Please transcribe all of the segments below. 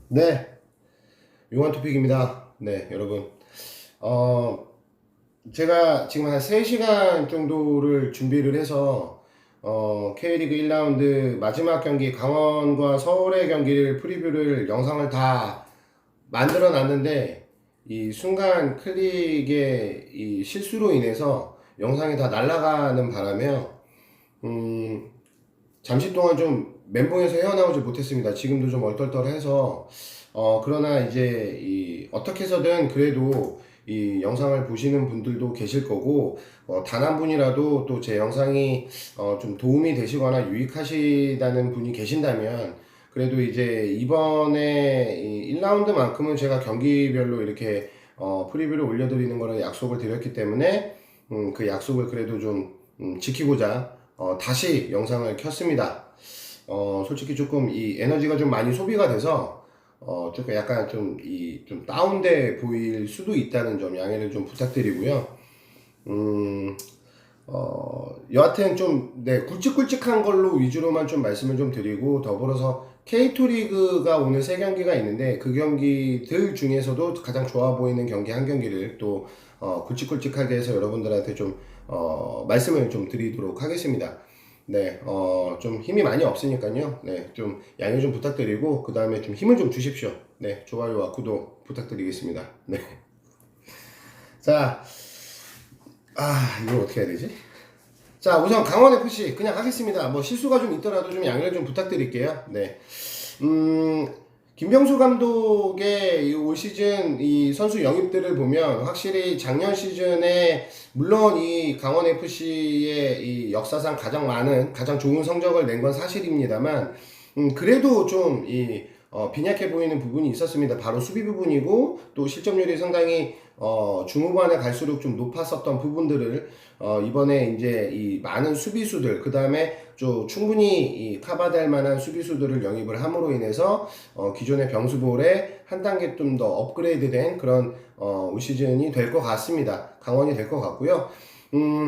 네, 용한 토픽입니다. 네, 여러분. 어, 제가 지금 한 3시간 정도를 준비를 해서, K리그 1라운드 마지막 경기 강원과 서울의 경기를 프리뷰를 영상을 다 만들어 놨는데, 이 순간 클릭의 이 실수로 인해서 영상이 다 날아가는 바람에, 음, 잠시 동안 좀 멘붕에서 헤어나오지 못했습니다. 지금도 좀 얼떨떨해서 그러나 이제 어떻게 해서든 그래도 이 영상을 보시는 분들도 계실 거고 단 한 분이라도 또 제 영상이 좀 도움이 되시거나 유익하시다는 분이 계신다면 그래도 이제 이번에 이 1라운드만큼은 제가 경기별로 이렇게 프리뷰를 올려드리는 거를 약속을 드렸기 때문에 그 약속을 그래도 좀 지키고자 다시 영상을 켰습니다. 솔직히 조금 이 에너지가 좀 많이 소비가 돼서, 조금 약간 좀 다운돼 보일 수도 있다는 점 양해를 좀 부탁드리고요. 음, 여하튼 좀, 네, 굵직굵직한 걸로 위주로만 좀 말씀을 좀 드리고, 더불어서 K2 리그가 오늘 3경기가 있는데, 그 경기들 중에서도 가장 좋아 보이는 경기 한 경기를 또, 굵직굵직하게 해서 여러분들한테 좀, 말씀을 좀 드리도록 하겠습니다. 네, 좀 힘이 많이 없으니까요. 네, 좀 양해 좀 부탁드리고, 그 다음에 좀 힘을 좀 주십시오. 네, 좋아요와 구독 부탁드리겠습니다. 네. 자, 이걸 어떻게 해야 되지? 자, 우선 강원FC 그냥 하겠습니다. 뭐 실수가 좀 있더라도 좀 양해를 좀 부탁드릴게요. 네. 음, 김병수 감독의 올 시즌 이 선수 영입들을 보면 확실히 작년 시즌에 물론 이 강원 FC의 이 역사상 가장 많은 가장 좋은 성적을 낸 건 사실입니다만 그래도 좀 빈약해 보이는 부분이 있었습니다. 바로 수비 부분이고 또 실점률이 상당히 중후반에 갈수록 좀 높았었던 부분들을 이번에 이제 이 많은 수비수들 그 다음에 좀 충분히 커버될 만한 수비수들을 영입을 함으로 인해서 기존의 병수볼에 한 단계 좀 더 업그레이드된 그런 올 시즌이 될 것 같습니다. 강원이 될 것 같고요.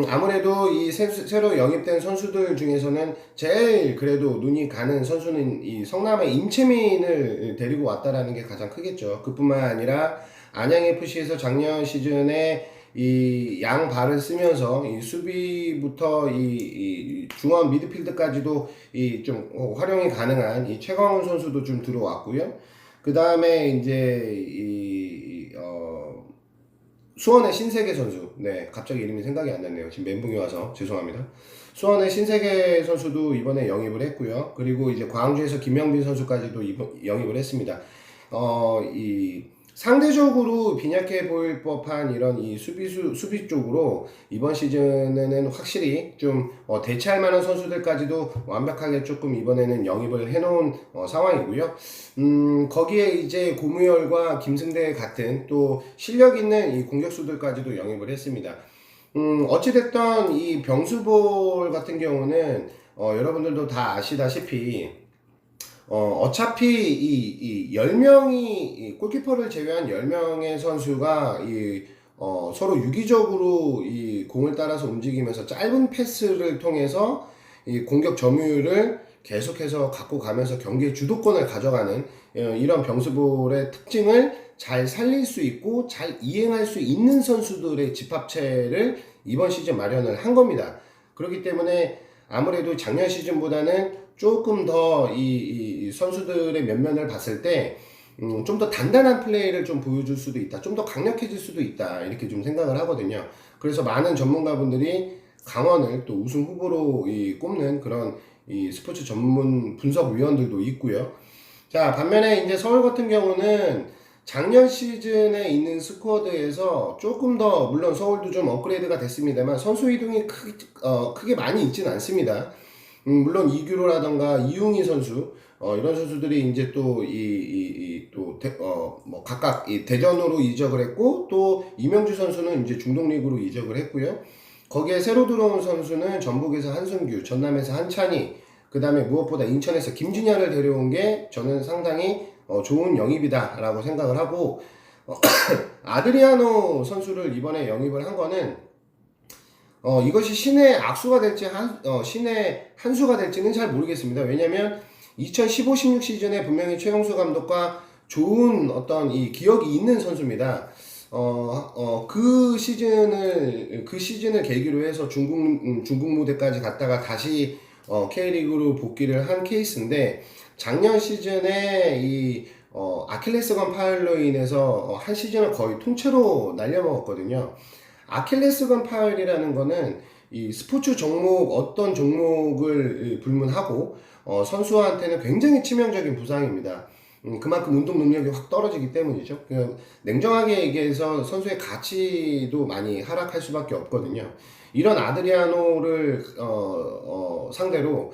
아무래도 이 새로 영입된 선수들 중에서는 제일 그래도 눈이 가는 선수는 이 성남의 임채민을 데리고 왔다라는 게 가장 크겠죠. 그뿐만 아니라 안양FC에서 작년 시즌에 이 양발을 쓰면서 이 수비부터 이 중원 미드필드까지도 이 좀 활용이 가능한 이 최광훈 선수도 좀 들어왔고요. 그 다음에 이제 수원의 신세계 선수. 네, 갑자기 이름이 생각이 안 났네요. 지금 멘붕이 와서 죄송합니다. 수원의 신세계 선수도 이번에 영입을 했고요. 그리고 이제 광주에서 김명빈 선수까지도 영입을 했습니다. 이 상대적으로 빈약해 보일 법한 이런 이 수비 쪽으로 이번 시즌에는 확실히 좀 대체할 만한 선수들까지도 완벽하게 조금 이번에는 영입을 해놓은 상황이고요. 거기에 이제 고무열과 김승대 같은 또 실력 있는 이 공격수들까지도 영입을 했습니다. 어찌됐던 이 병수볼 같은 경우는 여러분들도 다 아시다시피 어차피 이 10명이 골키퍼를 제외한 10명의 선수가 서로 유기적으로 이 공을 따라서 움직이면서 짧은 패스를 통해서 이 공격 점유율을 계속해서 갖고 가면서 경기의 주도권을 가져가는 이런 병수볼의 특징을 잘 살릴 수 있고 잘 이행할 수 있는 선수들의 집합체를 이번 시즌 마련을 한 겁니다. 그렇기 때문에 아무래도 작년 시즌보다는 조금 더 이 선수들의 면면을 봤을 때 좀 더 단단한 플레이를 좀 보여줄 수도 있다. 좀 더 강력해질 수도 있다. 이렇게 좀 생각을 하거든요. 그래서 많은 전문가분들이 강원을 또 우승 후보로 꼽는 그런 이 스포츠 전문 분석위원들도 있고요. 자, 반면에 이제 서울 같은 경우는 작년 시즌에 있는 스쿼드에서 조금 더 물론 서울도 좀 업그레이드가 됐습니다만 선수 이동이 크게 많이 있지는 않습니다. 물론 이규로라던가 이웅희 선수 이런 선수들이 이제 뭐 각각 대전으로 이적을 했고 또 이명주 선수는 이제 중동리그로 이적을 했고요. 거기에 새로 들어온 선수는 전북에서 한승규, 전남에서 한찬희, 그 다음에 무엇보다 인천에서 김진현을 데려온 게 저는 상당히 좋은 영입이다라고 생각을 하고 아드리아노 선수를 이번에 영입을 한 거는 이것이 신의 악수가 될지 신의 한수가 될지는 잘 모르겠습니다. 왜냐면 2015-16 시즌에 분명히 최용수 감독과 좋은 어떤 이 기억이 있는 선수입니다. 그 시즌을 계기로 해서 중국 무대까지 갔다가 다시 K리그로 복귀를 한 케이스인데, 작년 시즌에 아킬레스건 파열로 인해서 한 시즌을 거의 통째로 날려먹었거든요. 아킬레스건 파열이라는 거는 이 스포츠 종목, 어떤 종목을 불문하고 선수한테는 굉장히 치명적인 부상입니다. 그만큼 운동 능력이 확 떨어지기 때문이죠. 냉정하게 얘기해서 선수의 가치도 많이 하락할 수밖에 없거든요. 이런 아드리아노를 상대로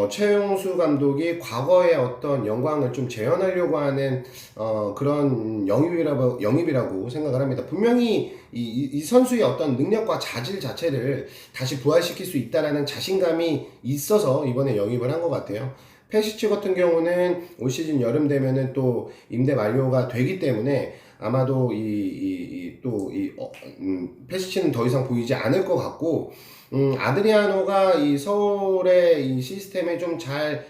최용수 감독이 과거의 어떤 영광을 좀 재현하려고 하는 그런 영입이라고 생각을 합니다. 분명히 이 선수의 어떤 능력과 자질 자체를 다시 부활시킬 수 있다라는 자신감이 있어서 이번에 영입을 한 것 같아요. 페시치 같은 경우는 올 시즌 여름 되면은 또 임대 만료가 되기 때문에 아마도 페시치는 더 이상 보이지 않을 것 같고, 아드리아노가 이 서울의 이 시스템에 좀 잘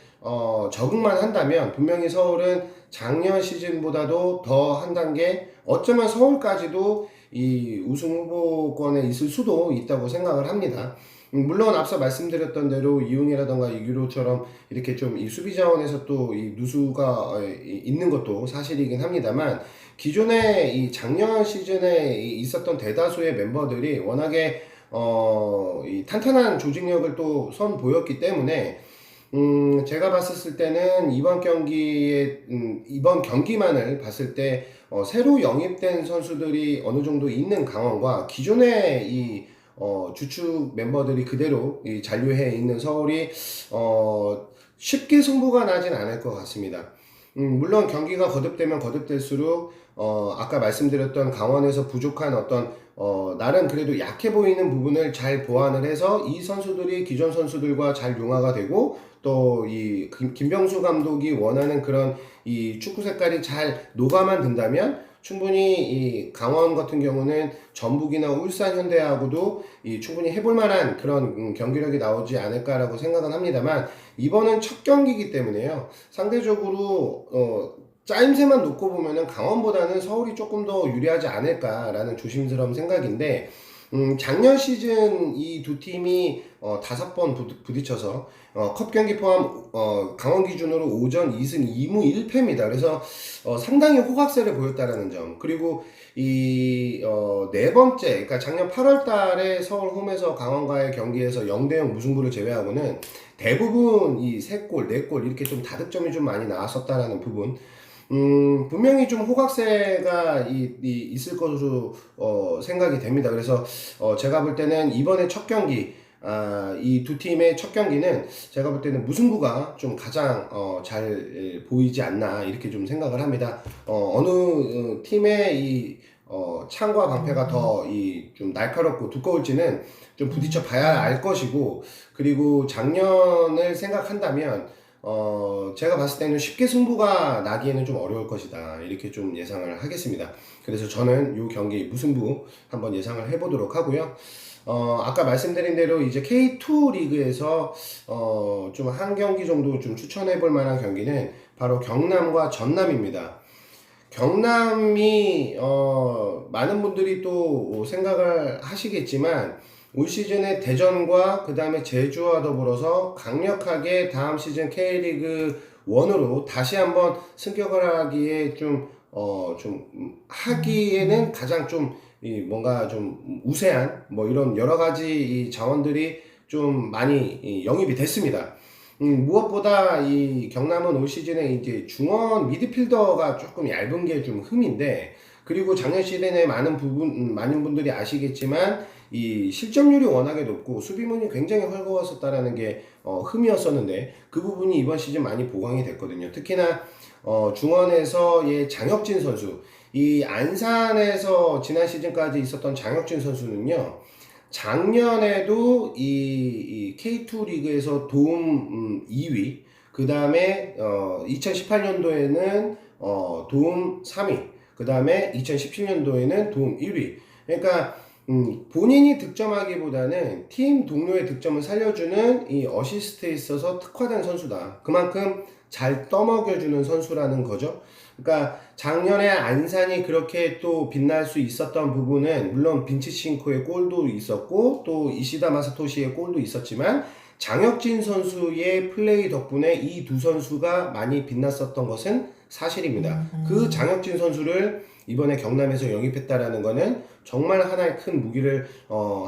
적응만 한다면 분명히 서울은 작년 시즌보다도 더 한 단계, 어쩌면 서울까지도 이 우승 후보권에 있을 수도 있다고 생각을 합니다. 물론 앞서 말씀드렸던 대로 이용이라던가 이규로처럼 이렇게 좀 이 수비 자원에서 또 이 누수가 있는 것도 사실이긴 합니다만, 기존에 이 작년 시즌에 있었던 대다수의 멤버들이 워낙에 이 탄탄한 조직력을 또 선보였기 때문에 제가 봤을 때는 이번 경기만을 봤을 때 새로 영입된 선수들이 어느 정도 있는 강원과 기존의 주축 멤버들이 그대로 잔류해 있는 서울이 쉽게 승부가 나진 않을 것 같습니다. 물론 경기가 거듭되면 거듭될수록 아까 말씀드렸던 강원에서 부족한 어떤 나름 그래도 약해 보이는 부분을 잘 보완을 해서 이 선수들이 기존 선수들과 잘 융화가 되고, 또 이 김병수 감독이 원하는 그런 이 축구 색깔이 잘 녹아만 든다면 충분히 이 강원 같은 경우는 전북이나 울산 현대하고도 충분히 해볼 만한 그런 경기력이 나오지 않을까라고 생각은 합니다만, 이번은 첫 경기이기 때문에요. 상대적으로 짜임새만 놓고 보면은 강원보다는 서울이 조금 더 유리하지 않을까라는 조심스러운 생각인데, 작년 시즌 이 두 팀이 5번 부딪혀서 컵 경기 포함 강원 기준으로 오전 2승 2무 1패입니다. 그래서 상당히 호각세를 보였다라는 점, 그리고 네 번째, 그러니까 작년 8월 달에 서울 홈에서 강원과의 경기에서 0대0 무승부를 제외하고는 대부분 이 3골, 4골 이렇게 좀 다득점이 좀 많이 나왔었다라는 부분, 분명히 좀 호각세가 있을 것으로 생각이 됩니다. 그래서 제가 볼 때는 이번에 첫 경기, 이 두 팀의 첫 경기는 제가 볼 때는 무승부가 좀 가장 잘 보이지 않나 이렇게 좀 생각을 합니다. 어느 팀의 창과 방패가 더 좀 날카롭고 두꺼울지는 좀 부딪혀 봐야 알 것이고, 그리고 작년을 생각한다면 제가 봤을 때는 쉽게 승부가 나기에는 좀 어려울 것이다 이렇게 좀 예상을 하겠습니다. 그래서 저는 이 경기 무승부 한번 예상을 해보도록 하고요. 아까 말씀드린 대로 이제 K2 리그에서 좀 한 경기 정도 좀 추천해 볼 만한 경기는 바로 경남과 전남입니다. 경남이 많은 분들이 또 생각을 하시겠지만 올 시즌에 대전과 그 다음에 제주와 더불어서 강력하게 다음 시즌 K리그 1으로 다시 한번 승격을 하기에 좀 하기에는 가장 좀 뭔가 좀 우세한 뭐 이런 여러 가지 이 자원들이 좀 많이 영입이 됐습니다. 무엇보다 이 경남은 올 시즌에 이제 중원 미드필더가 조금 얇은 게 좀 흠인데, 그리고 작년 시즌에 많은 분들이 아시겠지만 이 실점률이 워낙에 높고 수비문이 굉장히 헐거웠었다라는 게 흠이었었는데, 그 부분이 이번 시즌 많이 보강이 됐거든요. 특히나 중원에서의 장혁진 선수, 이 안산에서 지난 시즌까지 있었던 장혁진 선수는요, 작년에도 이 K2 리그에서 도움 2위, 그 다음에 2018년도에는 도움 3위, 그 다음에 2017년도에는 도움 1위. 그러니까 본인이 팀 동료의 득점을 살려주는 이 어시스트에 있어서 특화된 선수다. 그만큼 잘 떠먹여주는 선수라는 거죠. 그러니까 작년에 안산이 그렇게 또 빛날 수 있었던 부분은 물론 빈치친코의 골도 있었고 또 이시다 마사토시의 골도 있었지만 장혁진 선수의 플레이 덕분에 이 두 선수가 많이 빛났었던 것은 사실입니다. 그 장혁진 선수를 이번에 경남에서 영입했다라는 거는 정말 하나의 큰 무기를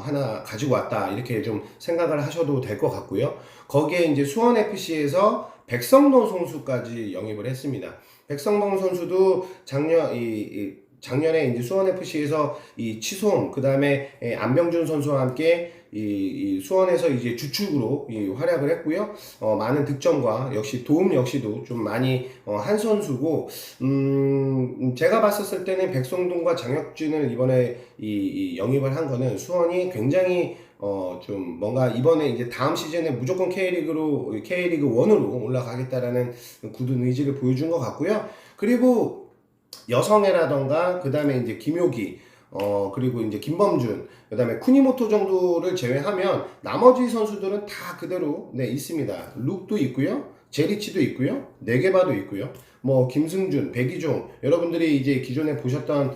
하나 가지고 왔다 이렇게 좀 생각을 하셔도 될 것 같고요. 거기에 이제 수원FC에서 백성동 선수까지 영입을 했습니다. 백성동 선수도 작년에 이제 수원FC에서 이 치송, 그 다음에 안병준 선수와 함께 이 수원에서 이제 주축으로 활약을 했고요. 많은 득점과 역시 도움 역시도 좀 많이 한 선수고, 제가 봤었을 때는 백성동과 장혁진을 이번에 이 영입을 한 거는 수원이 굉장히 좀 뭔가 이번에 이제 다음 시즌에 무조건 K리그 1으로 올라가겠다라는 굳은 의지를 보여준 것 같고요. 그리고 여성애라던가 그 다음에 이제 김효기 그리고 이제 김범준, 그 다음에 쿠니모토 정도를 제외하면 나머지 선수들은 다 그대로 있습니다. 룩도 있고요, 제리치도 있고요, 네게바도 있고요, 뭐 김승준, 백이종, 여러분들이 이제 기존에 보셨던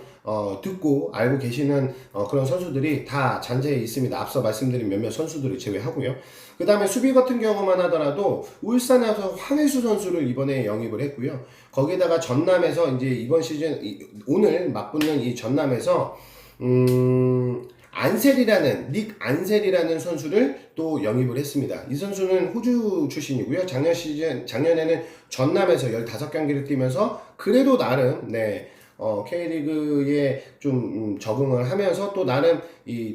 듣고 알고 계시는 그런 선수들이 다 잔재에 있습니다. 앞서 말씀드린 몇몇 선수들을 제외하고요. 그 다음에 수비 같은 경우만 하더라도 울산에서 황혜수 선수를 이번에 영입을 했고요. 거기에다가 전남에서 이제 이번 시즌 오늘 맞붙는 이 전남에서 닉 안셀이라는 선수를 또 영입을 했습니다. 이 선수는 호주 출신이고요. 작년에는 전남에서 15경기를 뛰면서 그래도 나름 K리그에 좀 적응을 하면서 또 나름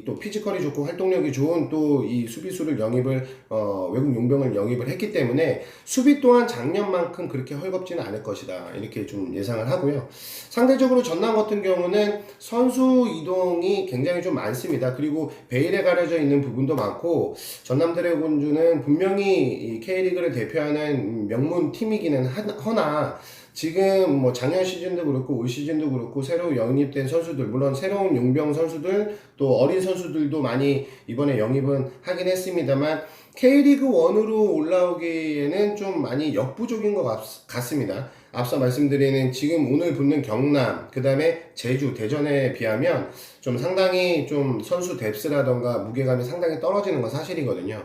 또 피지컬이 좋고 활동력이 좋은 또 이 수비수를 외국 용병을 영입을 했기 때문에 수비 또한 작년만큼 그렇게 헐겁지는 않을 것이다 이렇게 좀 예상을 하고요. 상대적으로 전남 같은 경우는 선수 이동이 굉장히 좀 많습니다. 그리고 베일에 가려져 있는 부분도 많고, 전남 드래곤즈는 분명히 이 K리그를 대표하는 명문 팀이기는 하나 지금 뭐 작년 시즌도 그렇고 올 시즌도 그렇고 새로 영입된 선수들, 물론 새로운 용병 선수들 또 어린 선수들도 많이 이번에 영입은 하긴 했습니다만 K리그 1으로 올라오기에는 좀 많이 역부족인 것 같습니다. 앞서 말씀드리는 지금 오늘 붙는 경남, 그 다음에 제주, 대전에 비하면 좀 상당히 좀 선수 뎁스라던가 무게감이 상당히 떨어지는 건 사실이거든요.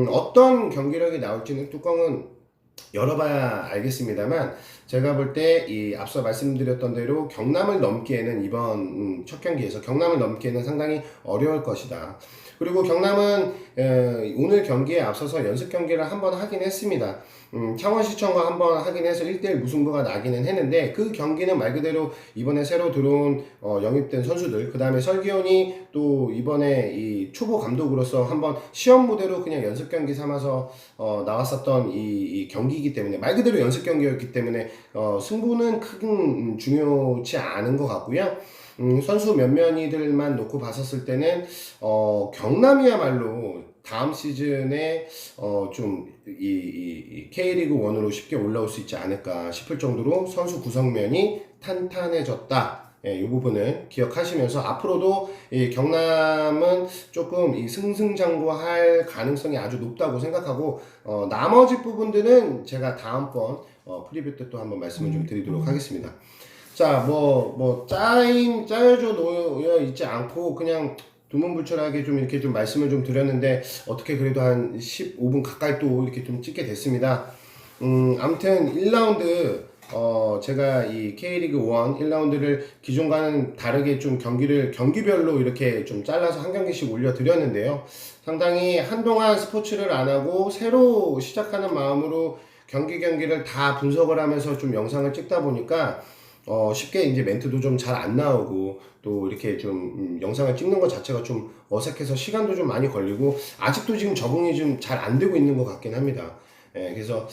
어떤 경기력이 나올지는 뚜껑은 열어봐야 알겠습니다만 제가 볼 때 이 앞서 말씀드렸던 대로 경남을 넘기에는 이번 첫 경기에서 경남을 넘기에는 상당히 어려울 것이다. 그리고 경남은 오늘 경기에 앞서서 연습 경기를 한번 하긴 했습니다. 창원시청과 한번 하긴 해서 1대1 무승부가 나기는 했는데 그 경기는 말 그대로 이번에 새로 들어온 영입된 선수들, 그 다음에 설기현이 또 이번에 이 초보 감독으로서 한번 시험 무대로 그냥 연습 경기 삼아서 나왔었던 이 경기이기 때문에 말 그대로 연습 경기였기 때문에 승부는 크게 중요치 않은 것 같고요. 선수 몇몇이들만 놓고 봤었을 때는 경남이야말로 다음 시즌에 좀 이 K리그 1으로 쉽게 올라올 수 있지 않을까 싶을 정도로 선수 구성면이 탄탄해졌다. 이 부분을 기억하시면서 앞으로도 이 경남은 조금 이 승승장구할 가능성이 아주 높다고 생각하고 나머지 부분들은 제가 다음번 프리뷰 때 또 한번 말씀을 좀 드리도록 하겠습니다. 자, 짜여져 놓여 있지 않고 그냥 두문불출하게 좀 이렇게 좀 말씀을 좀 드렸는데 어떻게 그래도 한 15분 가까이 또 이렇게 좀 찍게 됐습니다. 아무튼 1라운드 제가 이 K리그 1 1라운드를 기존과는 다르게 좀 경기별로 이렇게 좀 잘라서 한 경기씩 올려드렸는데요. 상당히 한동안 스포츠를 안 하고 새로 시작하는 마음으로 경기를 다 분석을 하면서 좀 영상을 찍다 보니까 쉽게 이제 멘트도 좀 잘 안 나오고 또 이렇게 좀 영상을 찍는 것 자체가 좀 어색해서 시간도 좀 많이 걸리고 아직도 지금 적응이 좀 잘 안 되고 있는 것 같긴 합니다. 그래서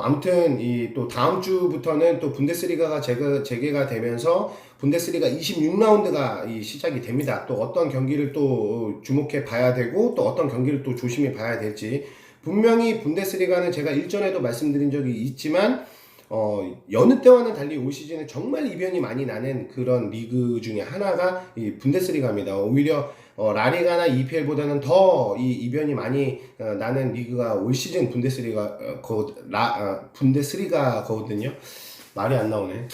아무튼 이 또 다음 주부터는 또 분데스리가가 재개가 되면서 분데스리가 26라운드가 시작이 됩니다. 또 어떤 경기를 또 주목해 봐야 되고 또 어떤 경기를 또 조심히 봐야 될지, 분명히 분데스리가는 제가 일전에도 말씀드린 적이 있지만 여느 때와는 달리 올 시즌에 정말 이변이 많이 나는 그런 리그 중에 하나가 이 분데스리가입니다. 오히려 라리가나 EPL보다는 더 이 이변이 많이 나는 리그가 올 시즌 분데스리가거든요. 말이 안 나오네.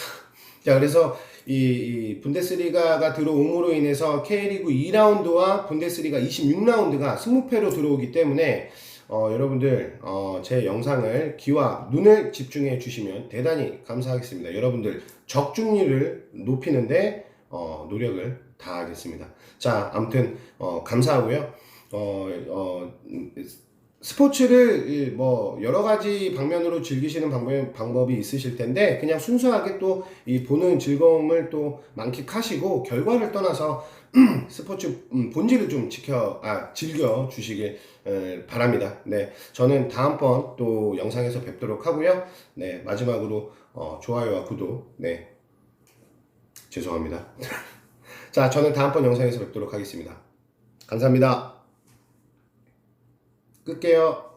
자, 그래서 이 분데스리가가 들어옴으로 인해서 K리그 2라운드와 분데스리가 26라운드가 승무패로 들어오기 때문에 여러분들 제 영상을 귀와 눈을 집중해 주시면 대단히 감사하겠습니다. 여러분들 적중률을 높이는데 노력을 다하겠습니다. 자, 아무튼 감사하고요. 스포츠를 뭐 여러 가지 방면으로 즐기시는 방법이 있으실 텐데 그냥 순수하게 또 이 보는 즐거움을 또 만끽하시고 결과를 떠나서 스포츠 본질을 좀 즐겨 주시길 바랍니다. 네, 저는 다음번 또 영상에서 뵙도록 하고요. 네, 마지막으로 좋아요와 구독, 네, 죄송합니다. 자, 저는 다음번 영상에서 뵙도록 하겠습니다. 감사합니다. 끌게요.